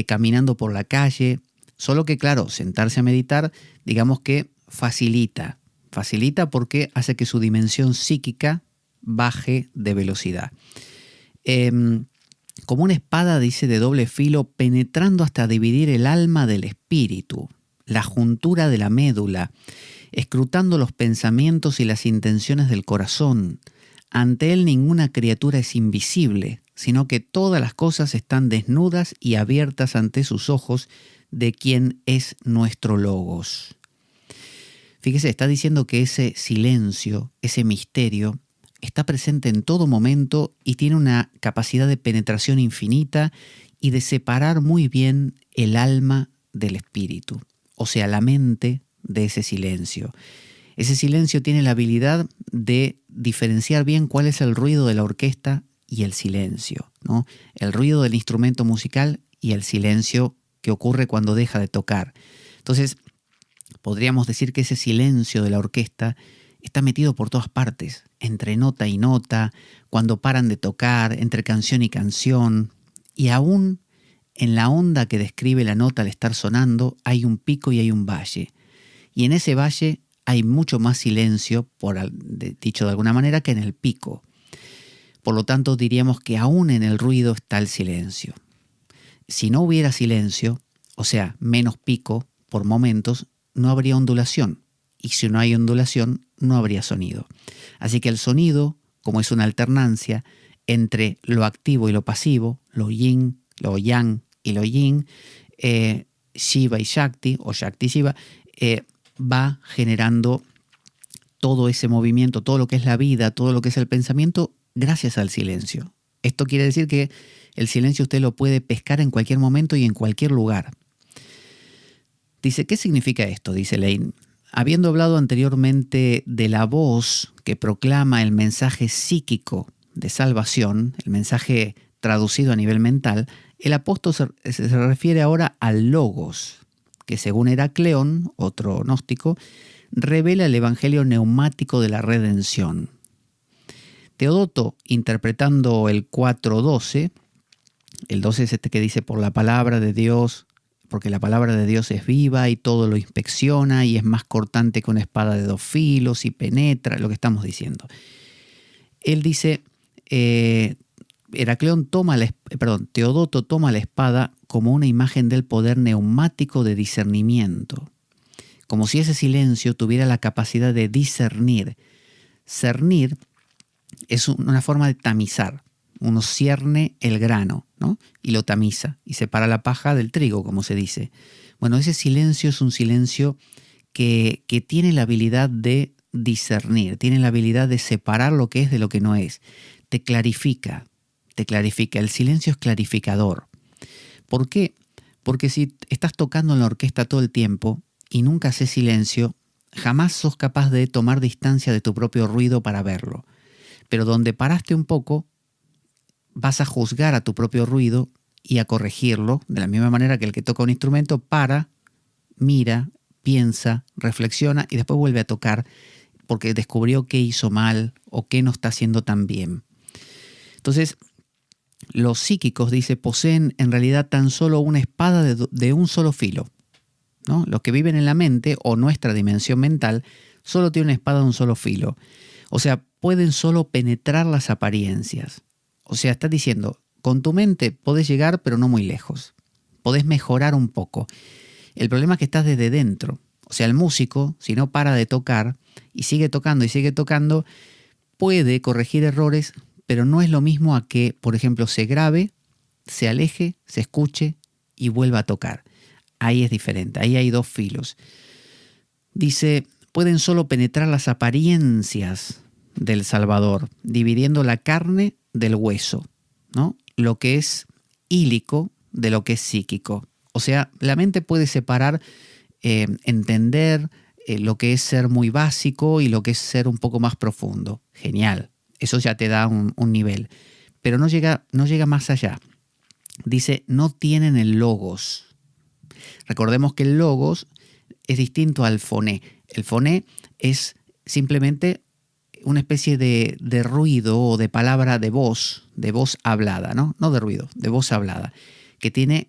caminando por la calle. Solo que, claro, sentarse a meditar, digamos que facilita porque hace que su dimensión psíquica baje de velocidad. como una espada, dice, de doble filo, penetrando hasta dividir el alma del espíritu, la juntura de la médula, escrutando los pensamientos y las intenciones del corazón. Ante él ninguna criatura es invisible, sino que todas las cosas están desnudas y abiertas ante sus ojos, de quien es nuestro Logos. Fíjese, está diciendo que ese silencio, ese misterio, está presente en todo momento y tiene una capacidad de penetración infinita y de separar muy bien el alma del espíritu, o sea, la mente de ese silencio. Ese silencio tiene la habilidad de diferenciar bien cuál es el ruido de la orquesta y el silencio, ¿no? El ruido del instrumento musical y el silencio que ocurre cuando deja de tocar. Entonces, podríamos decir que ese silencio de la orquesta está metido por todas partes, entre nota y nota, cuando paran de tocar, entre canción y canción, y aún en la onda que describe la nota al estar sonando hay un pico y hay un valle. Y en ese valle hay mucho más silencio, dicho de alguna manera, que en el pico. Por lo tanto, diríamos que aún en el ruido está el silencio. Si no hubiera silencio, o sea, menos pico por momentos, no habría ondulación. Y si no hay ondulación, no habría sonido. Así que el sonido, como es una alternancia entre lo activo y lo pasivo, lo yin, lo yang y lo yin, Shiva y Shakti, o Shakti y Shiva, va generando todo ese movimiento, todo lo que es la vida, todo lo que es el pensamiento, gracias al silencio. Esto quiere decir que el silencio usted lo puede pescar en cualquier momento y en cualquier lugar. Dice, ¿qué significa esto? Dice Lane. Habiendo hablado anteriormente de la voz que proclama el mensaje psíquico de salvación, el mensaje traducido a nivel mental, el apóstol se refiere ahora al Logos, que según Heracleón, otro gnóstico, revela el evangelio neumático de la redención. Teodoto, interpretando el 4.12, el 12 es este que dice, por la palabra de Dios, porque la palabra de Dios es viva y todo lo inspecciona y es más cortante que una espada de 2 filos y penetra, lo que estamos diciendo. Él dice, Teodoto toma la espada como una imagen del poder neumático de discernimiento, como si ese silencio tuviera la capacidad de discernir. Cernir es una forma de tamizar. Uno cierne el grano, ¿no? Y lo tamiza y separa la paja del trigo, como se dice. Bueno, ese silencio es un silencio que tiene la habilidad de discernir, tiene la habilidad de separar lo que es de lo que no es. Te clarifica. El silencio es clarificador. ¿Por qué? Porque si estás tocando en la orquesta todo el tiempo y nunca haces silencio, jamás sos capaz de tomar distancia de tu propio ruido para verlo. Pero donde paraste un poco, vas a juzgar a tu propio ruido y a corregirlo, de la misma manera que el que toca un instrumento para, mira, piensa, reflexiona y después vuelve a tocar porque descubrió qué hizo mal o qué no está haciendo tan bien. Entonces, los psíquicos, dice, poseen en realidad tan solo una espada de un solo filo, ¿no? Los que viven en la mente o nuestra dimensión mental solo tienen una espada de un solo filo. O sea, pueden solo penetrar las apariencias. O sea, está diciendo, con tu mente podés llegar, pero no muy lejos. Podés mejorar un poco. El problema es que estás desde dentro. O sea, el músico, si no para de tocar y sigue tocando, puede corregir errores, pero no es lo mismo a que, por ejemplo, se grabe, se aleje, se escuche y vuelva a tocar. Ahí es diferente, ahí hay 2 filos. Dice, pueden solo penetrar las apariencias del Salvador, dividiendo la carne del hueso, ¿no? Lo que es ílico de lo que es psíquico. O sea, la mente puede separar, entender lo que es ser muy básico y lo que es ser un poco más profundo. Genial, eso ya te da un nivel. Pero no llega más allá. Dice, no tienen el logos. Recordemos que el logos es distinto al foné. El foné es simplemente una especie de ruido o de palabra de voz hablada, ¿no? No de ruido, de voz hablada, que tiene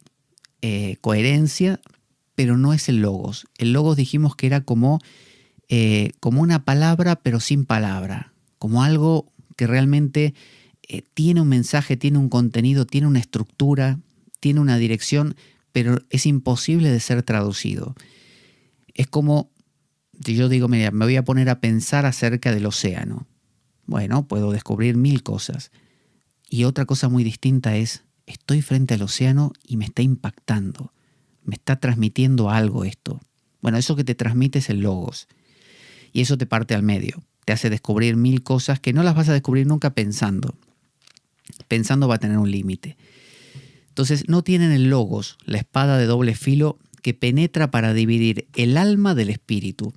coherencia, pero no es el logos. El logos dijimos que era como una palabra, pero sin palabra, como algo que realmente tiene un mensaje, tiene un contenido, tiene una estructura, tiene una dirección, pero es imposible de ser traducido. Es como si yo digo, mira, me voy a poner a pensar acerca del océano. Bueno, puedo descubrir 1000 cosas. Y otra cosa muy distinta es, estoy frente al océano y me está impactando, me está transmitiendo algo esto. Bueno, eso que te transmite es el logos. Y eso te parte al medio. Te hace descubrir 1000 cosas que no las vas a descubrir nunca pensando. Pensando va a tener un límite. Entonces no tienen el logos, la espada de doble filo que penetra para dividir el alma del espíritu.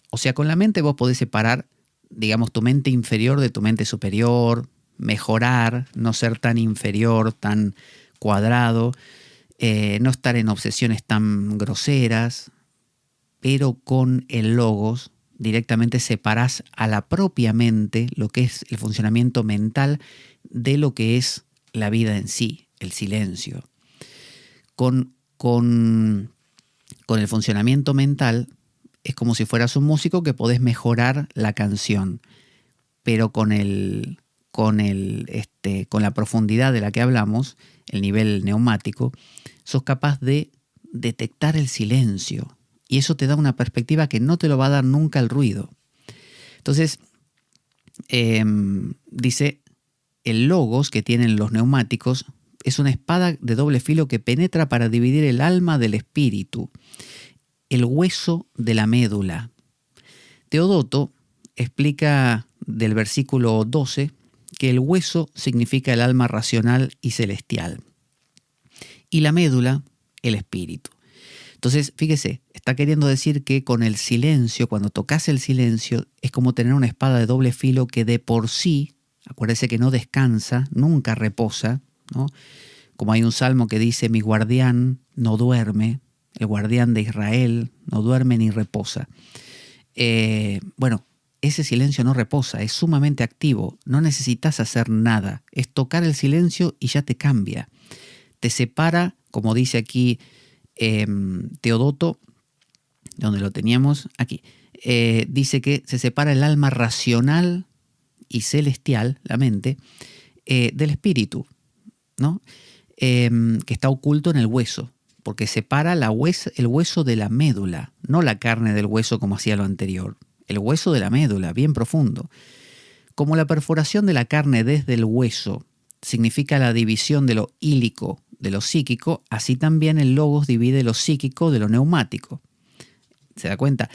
O sea, con la mente vos podés separar, digamos, tu mente inferior de tu mente superior, mejorar, no ser tan inferior, tan cuadrado, no estar en obsesiones tan groseras, pero con el logos directamente separás a la propia mente lo que es el funcionamiento mental de lo que es la vida en sí, el silencio. Con el funcionamiento mental es como si fueras un músico que podés mejorar la canción, pero con la profundidad de la que hablamos, el nivel neumático, sos capaz de detectar el silencio. Y eso te da una perspectiva que no te lo va a dar nunca el ruido. Entonces, dice, el logos que tienen los neumáticos es una espada de doble filo que penetra para dividir el alma del espíritu, el hueso de la médula. Teodoto explica del versículo 12 que el hueso significa el alma racional y celestial, y la médula, el espíritu. Entonces, fíjese, está queriendo decir que con el silencio, cuando tocas el silencio, es como tener una espada de doble filo que de por sí, acuérdese que no descansa, nunca reposa, ¿no? Como hay un salmo que dice, mi guardián no duerme, el guardián de Israel no duerme ni reposa. Bueno, ese silencio no reposa, es sumamente activo, no necesitas hacer nada, es tocar el silencio y ya te cambia. Te separa, como dice aquí Teodoto, donde lo teníamos, aquí, dice que se separa el alma racional y celestial, la mente, del espíritu, ¿no? Que está oculto en el hueso, porque separa el hueso de la médula, no la carne del hueso como hacía lo anterior, el hueso de la médula, bien profundo. Como la perforación de la carne desde el hueso significa la división de lo ílico de lo psíquico, así también el logos divide lo psíquico de lo neumático. ¿Se da cuenta?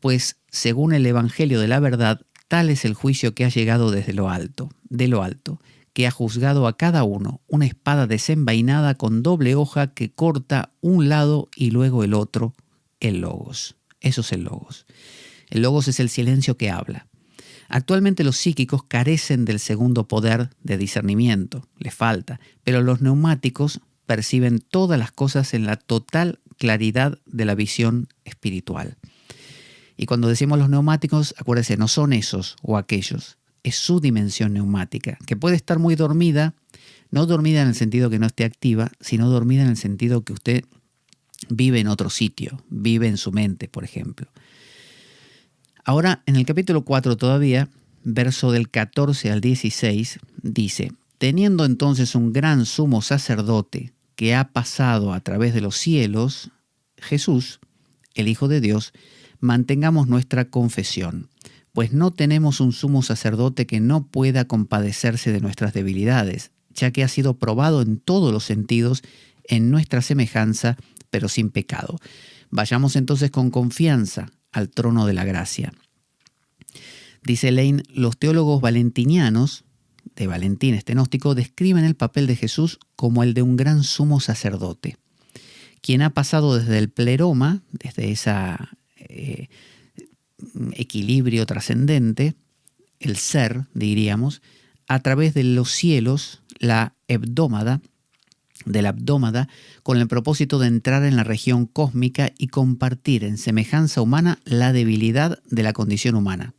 Pues según el Evangelio de la verdad, tal es el juicio que ha llegado desde lo alto, que ha juzgado a cada uno una espada desenvainada con doble hoja que corta un lado y luego el otro, el logos. Eso es el logos. El logos es el silencio que habla. Actualmente los psíquicos carecen del segundo poder de discernimiento, les falta, pero los neumáticos perciben todas las cosas en la total claridad de la visión espiritual. Y cuando decimos los neumáticos, acuérdense, no son esos o aquellos, es su dimensión neumática, que puede estar muy dormida, no dormida en el sentido que no esté activa, sino dormida en el sentido que usted vive en otro sitio, vive en su mente, por ejemplo. Ahora, en el capítulo 4 todavía, verso del 14 al 16, dice, teniendo entonces un gran sumo sacerdote que ha pasado a través de los cielos, Jesús, el Hijo de Dios, mantengamos nuestra confesión, pues no tenemos un sumo sacerdote que no pueda compadecerse de nuestras debilidades, ya que ha sido probado en todos los sentidos en nuestra semejanza, pero sin pecado. Vayamos entonces con confianza al trono de la gracia. Dice Lane, los teólogos valentinianos, de Valentín este gnóstico, describen el papel de Jesús como el de un gran sumo sacerdote, quien ha pasado desde el pleroma, desde ese equilibrio trascendente, el ser, diríamos, a través de los cielos, la hebdómada, con el propósito de entrar en la región cósmica y compartir en semejanza humana la debilidad de la condición humana.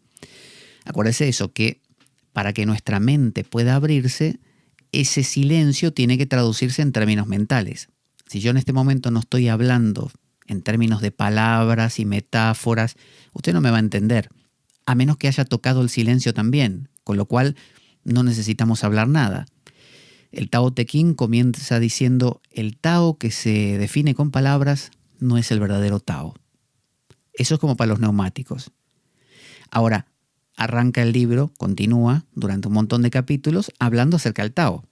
Acuérdese eso, que para que nuestra mente pueda abrirse, ese silencio tiene que traducirse en términos mentales. Si yo en este momento no estoy hablando en términos de palabras y metáforas, usted no me va a entender, a menos que haya tocado el silencio también, con lo cual no necesitamos hablar nada. El Tao Te Ching comienza diciendo: el Tao que se define con palabras no es el verdadero Tao. Eso es como para los neumáticos. Ahora, arranca el libro, continúa durante un montón de capítulos hablando acerca del Tao.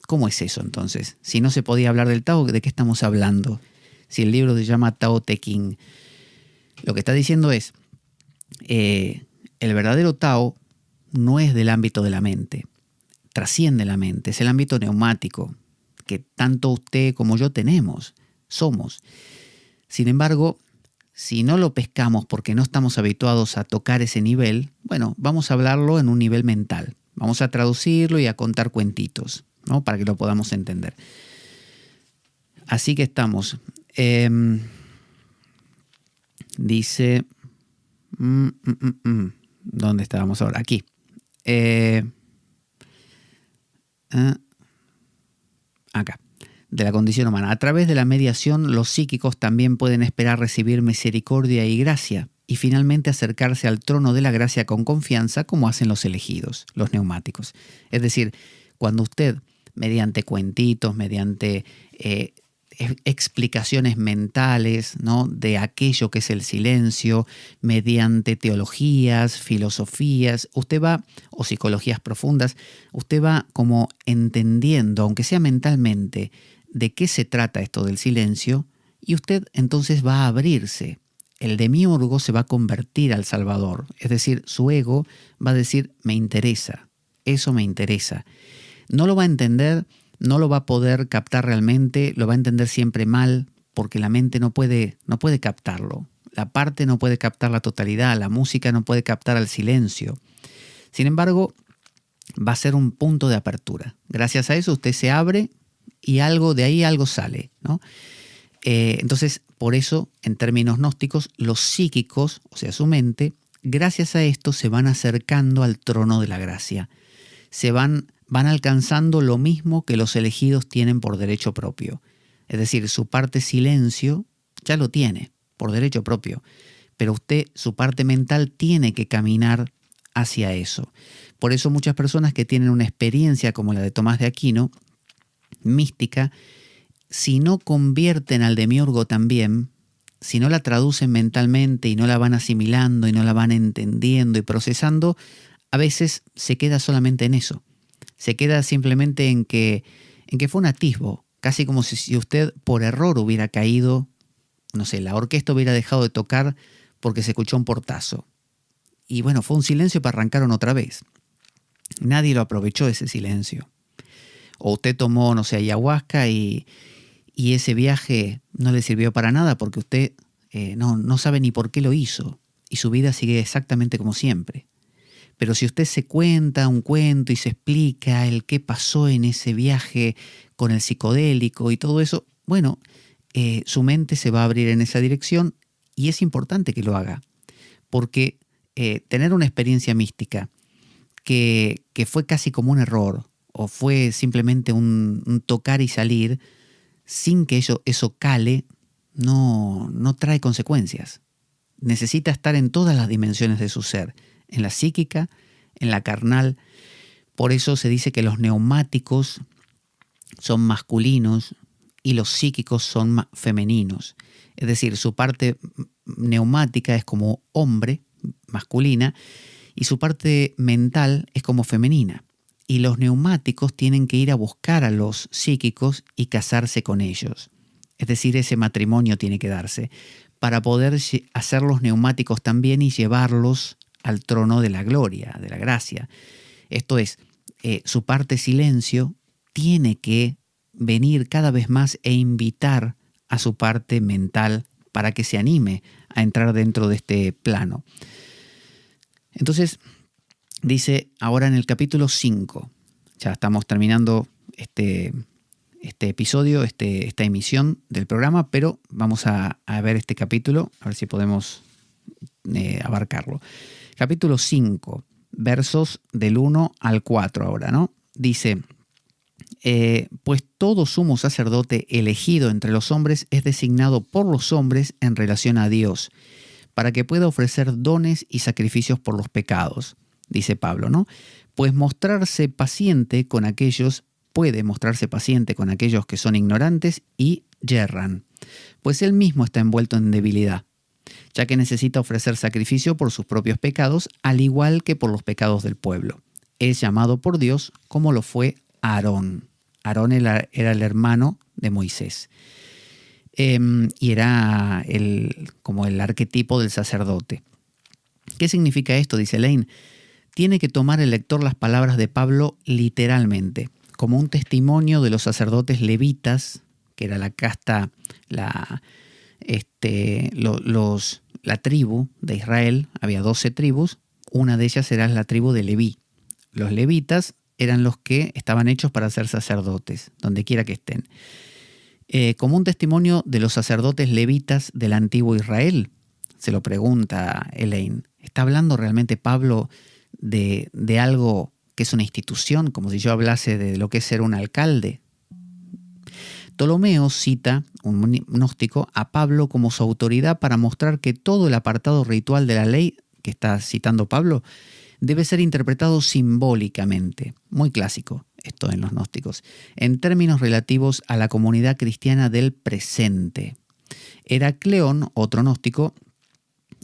¿Cómo es eso entonces? Si no se podía hablar del Tao, ¿de qué estamos hablando? Si el libro se llama Tao Te Ching. Lo que está diciendo es, el verdadero Tao no es del ámbito de la mente, trasciende la mente, es el ámbito neumático que tanto usted como yo somos. Sin embargo, si no lo pescamos porque no estamos habituados a tocar ese nivel, bueno, vamos a hablarlo en un nivel mental. Vamos a traducirlo y a contar cuentitos, ¿no? Para que lo podamos entender. Así que estamos. Dice... ¿Dónde estábamos ahora? Aquí. Acá. De la condición humana. A través de la mediación, los psíquicos también pueden esperar recibir misericordia y gracia, y finalmente acercarse al trono de la gracia con confianza, como hacen los elegidos, los neumáticos. Es decir, cuando usted, mediante cuentitos, mediante explicaciones mentales, ¿no?, de aquello que es el silencio, mediante teologías, filosofías, usted va, o psicologías profundas, usted va como entendiendo, aunque sea mentalmente, de qué se trata esto del silencio, y usted entonces va a abrirse. El demiurgo se va a convertir al Salvador, es decir, su ego va a decir: me interesa, eso me interesa. No lo va a entender, no lo va a poder captar realmente, lo va a entender siempre mal, porque la mente no puede captarlo. La parte no puede captar la totalidad, la música no puede captar al silencio. Sin embargo, va a ser un punto de apertura. Gracias a eso usted se abre y de ahí algo sale, ¿no? Entonces, por eso, en términos gnósticos, los psíquicos, o sea, su mente, gracias a esto se van acercando al trono de la gracia. Se van alcanzando lo mismo que los elegidos tienen por derecho propio. Es decir, su parte silencio ya lo tiene por derecho propio, pero usted, su parte mental, tiene que caminar hacia eso. Por eso muchas personas que tienen una experiencia como la de Tomás de Aquino, mística, si no convierten al demiurgo también, si no la traducen mentalmente y no la van asimilando y no la van entendiendo y procesando, a veces se queda solamente en eso. Se queda simplemente en que fue un atisbo, casi como si usted por error hubiera caído, no sé, la orquesta hubiera dejado de tocar porque se escuchó un portazo. Y bueno, fue un silencio para arrancaron otra vez. Nadie lo aprovechó ese silencio. O usted tomó, no sé, ayahuasca y ese viaje no le sirvió para nada porque usted no sabe ni por qué lo hizo y su vida sigue exactamente como siempre. Pero si usted se cuenta un cuento y se explica el qué pasó en ese viaje con el psicodélico y todo eso, bueno, su mente se va a abrir en esa dirección y es importante que lo haga. Porque tener una experiencia mística que fue casi como un error o fue simplemente un tocar y salir sin que eso cale, no trae consecuencias. Necesita estar en todas las dimensiones de su ser, en la psíquica, en la carnal. Por eso se dice que los neumáticos son masculinos y los psíquicos son femeninos. Es decir, su parte neumática es como hombre, masculina, y su parte mental es como femenina. Y los neumáticos tienen que ir a buscar a los psíquicos y casarse con ellos. Es decir, ese matrimonio tiene que darse para poder hacer los neumáticos también y llevarlos al trono de la gloria, de la gracia. Esto es, su parte silencio tiene que venir cada vez más e invitar a su parte mental para que se anime a entrar dentro de este plano. Entonces, dice ahora en el capítulo 5, ya estamos terminando este episodio, esta emisión del programa, pero vamos a ver este capítulo, a ver si podemos abarcarlo. Capítulo 5, versos del 1 al 4 ahora, ¿no? Dice, pues todo sumo sacerdote elegido entre los hombres es designado por los hombres en relación a Dios, para que pueda ofrecer dones y sacrificios por los pecados, dice Pablo, ¿no? puede mostrarse paciente con aquellos que son ignorantes y yerran, pues él mismo está envuelto en debilidad, ya que necesita ofrecer sacrificio por sus propios pecados, al igual que por los pecados del pueblo. Es llamado por Dios como lo fue Aarón. Aarón era el hermano de Moisés. Y era como el arquetipo del sacerdote. ¿Qué significa esto? Dice Lane. Tiene que tomar el lector las palabras de Pablo literalmente, como un testimonio de los sacerdotes levitas, que era la casta, la tribu de Israel. Había 12 tribus, una de ellas era la tribu de Leví. Los levitas eran los que estaban hechos para ser sacerdotes, donde quiera que estén. Como un testimonio de los sacerdotes levitas del antiguo Israel, se lo pregunta Elaine. ¿Está hablando realmente Pablo de algo que es una institución, como si yo hablase de lo que es ser un alcalde? Ptolomeo cita, un gnóstico, a Pablo como su autoridad para mostrar que todo el apartado ritual de la ley que está citando Pablo debe ser interpretado simbólicamente. Muy clásico esto en los gnósticos, en términos relativos a la comunidad cristiana del presente. Heracleón, otro gnóstico,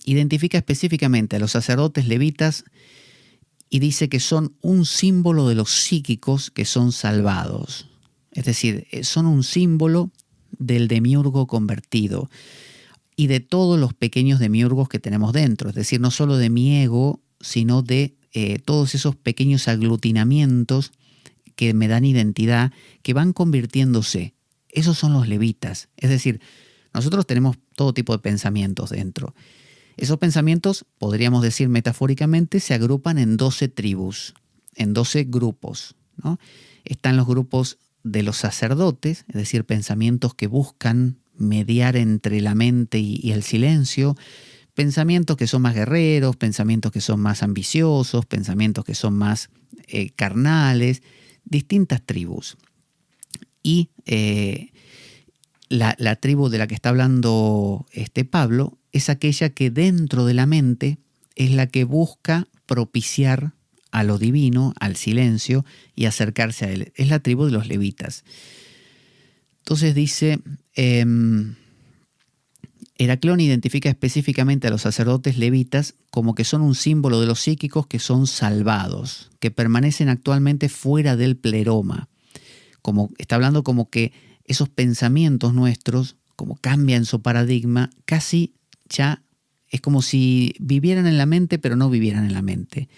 identifica específicamente a los sacerdotes levitas y dice que son un símbolo de los psíquicos que son salvados. Es decir, son un símbolo del demiurgo convertido y de todos los pequeños demiurgos que tenemos dentro. Es decir, no solo de mi ego, sino de todos esos pequeños aglutinamientos que me dan identidad, que van convirtiéndose. Esos son los levitas. Es decir, nosotros tenemos todo tipo de pensamientos dentro. Esos pensamientos, podríamos decir metafóricamente, se agrupan en 12 tribus, en 12 grupos, ¿no? Están los grupos de los sacerdotes, es decir, pensamientos que buscan mediar entre la mente y el silencio, pensamientos que son más guerreros, pensamientos que son más ambiciosos, pensamientos que son más carnales, distintas tribus. Y la tribu de la que está hablando Pablo es aquella que dentro de la mente es la que busca propiciar a lo divino, al silencio y acercarse a él. Es la tribu de los levitas. Entonces dice, Heracleón identifica específicamente a los sacerdotes levitas como que son un símbolo de los psíquicos que son salvados, que permanecen actualmente fuera del pleroma. Como, está hablando como que esos pensamientos nuestros, como cambian su paradigma, casi ya es como si vivieran en la mente, pero no vivieran en la mente.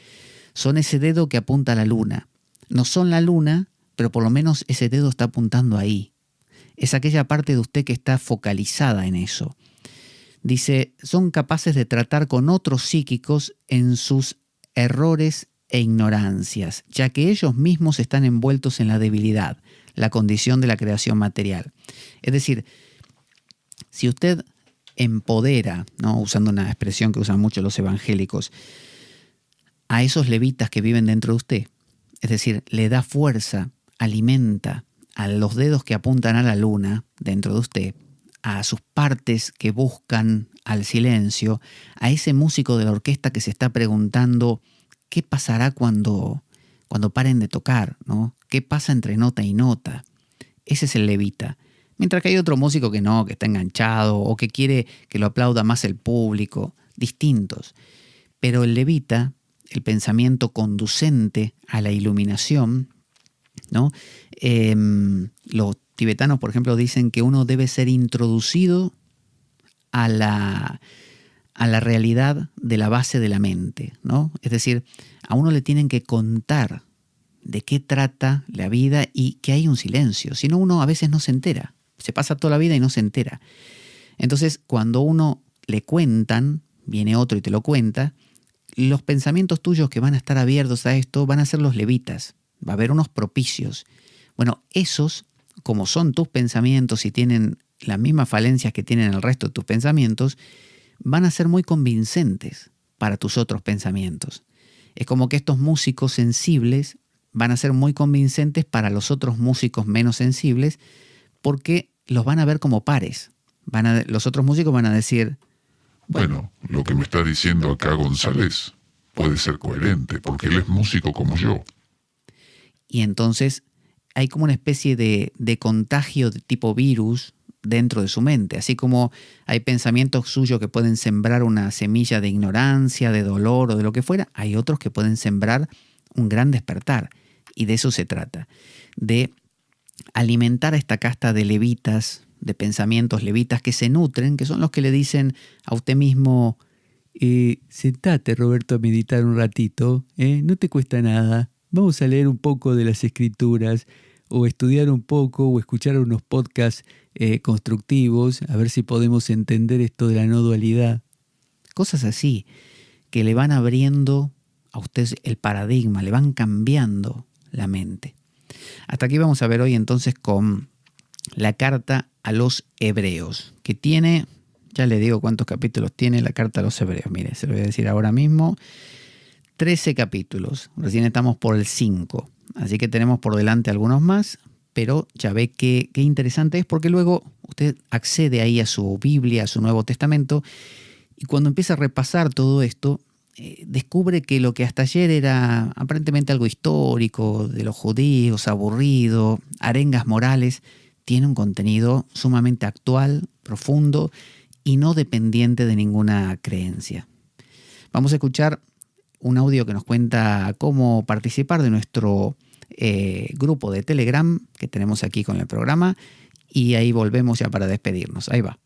Son ese dedo que apunta a la luna. No son la luna, pero por lo menos ese dedo está apuntando ahí. Es aquella parte de usted que está focalizada en eso. Dice, son capaces de tratar con otros psíquicos en sus errores e ignorancias, ya que ellos mismos están envueltos en la debilidad, la condición de la creación material. Es decir, si usted empodera, ¿no?, usando una expresión que usan mucho los evangélicos, a esos levitas que viven dentro de usted, es decir, le da fuerza, alimenta a los dedos que apuntan a la luna dentro de usted, a sus partes que buscan al silencio, a ese músico de la orquesta que se está preguntando qué pasará cuando paren de tocar, ¿no? ¿Qué pasa entre nota y nota? Ese es el levita. Mientras que hay otro músico que no, que está enganchado o que quiere que lo aplauda más el público, distintos. Pero el levita, el pensamiento conducente a la iluminación, ¿no? Los tibetanos, por ejemplo, dicen que uno debe ser introducido a la realidad de la base de la mente, ¿no? Es decir, a uno le tienen que contar de qué trata la vida y que hay un silencio. Si no, uno a veces no se entera. Se pasa toda la vida y no se entera. Entonces, cuando uno le cuentan, viene otro y te lo cuenta, los pensamientos tuyos que van a estar abiertos a esto van a ser los levitas. Va a haber unos propicios. Bueno, esos, como son tus pensamientos y tienen las mismas falencias que tienen el resto de tus pensamientos, van a ser muy convincentes para tus otros pensamientos. Es como que estos músicos sensibles van a ser muy convincentes para los otros músicos menos sensibles porque los van a ver como pares. Los otros músicos van a decir... Bueno, lo que me está diciendo acá González puede ser coherente, porque él es músico como yo. Y entonces hay como una especie de contagio de tipo virus dentro de su mente, así como hay pensamientos suyos que pueden sembrar una semilla de ignorancia, de dolor o de lo que fuera, hay otros que pueden sembrar un gran despertar. Y de eso se trata, de alimentar a esta casta de levitas, de pensamientos levitas que se nutren, que son los que le dicen a usted mismo: sentate, Roberto, a meditar un ratito, no te cuesta nada, vamos a leer un poco de las escrituras, o estudiar un poco, o escuchar unos podcasts constructivos, a ver si podemos entender esto de la no dualidad. Cosas así, que le van abriendo a usted el paradigma, le van cambiando la mente. Hasta aquí vamos a ver hoy entonces con la carta a los hebreos, que tiene, ya le digo cuántos capítulos tiene la carta a los hebreos. Mire, se lo voy a decir ahora mismo, 13 capítulos, recién estamos por el 5, así que tenemos por delante algunos más, pero ya ve qué interesante es, porque luego usted accede ahí a su Biblia, a su Nuevo Testamento, y cuando empieza a repasar todo esto, descubre que lo que hasta ayer era aparentemente algo histórico, de los judíos, aburrido, arengas morales, tiene un contenido sumamente actual, profundo y no dependiente de ninguna creencia. Vamos a escuchar un audio que nos cuenta cómo participar de nuestro grupo de Telegram que tenemos aquí con el programa, y ahí volvemos ya para despedirnos. Ahí va.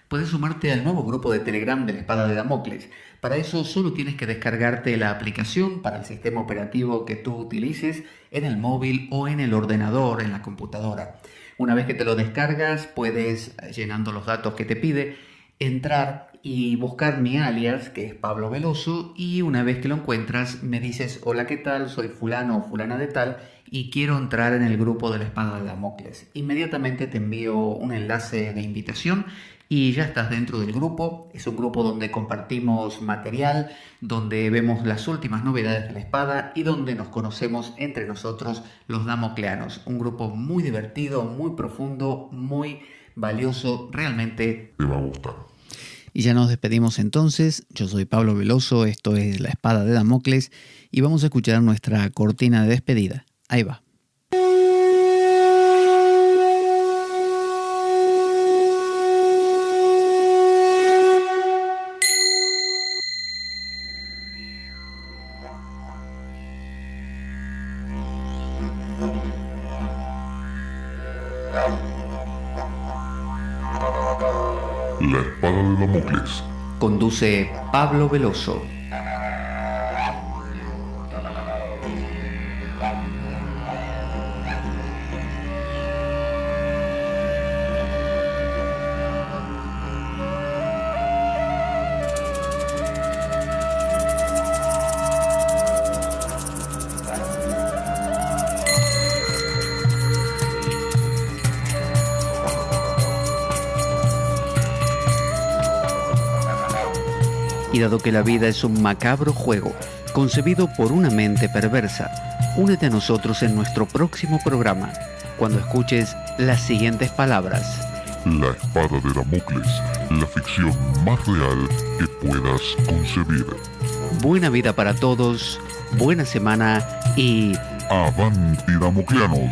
Puedes sumarte al nuevo grupo de Telegram de la Espada de Damocles. Para eso solo tienes que descargarte la aplicación para el sistema operativo que tú utilices en el móvil o en el ordenador, en la computadora. Una vez que te lo descargas, puedes, llenando los datos que te pide, entrar y buscar mi alias, que es Pablo Veloso, y una vez que lo encuentras me dices: hola, ¿qué tal? Soy fulano o fulana de tal y quiero entrar en el grupo de la Espada de Damocles. Inmediatamente te envío un enlace de invitación y ya estás dentro del grupo. Es un grupo donde compartimos material, donde vemos las últimas novedades de la espada y donde nos conocemos entre nosotros los damocleanos. Un grupo muy divertido, muy profundo, muy valioso, realmente Te va a gustar. Y ya nos despedimos entonces. Yo soy Pablo Veloso, esto es La Espada de Damocles y vamos a escuchar nuestra cortina de despedida. Ahí va. La Espada de Damocles. Conduce Pablo Veloso. Y dado que la vida es un macabro juego concebido por una mente perversa, únete a nosotros en nuestro próximo programa, cuando escuches las siguientes palabras. La Espada de Damocles, la ficción más real que puedas concebir. Buena vida para todos, buena semana y... ¡Avanti, damocleanos!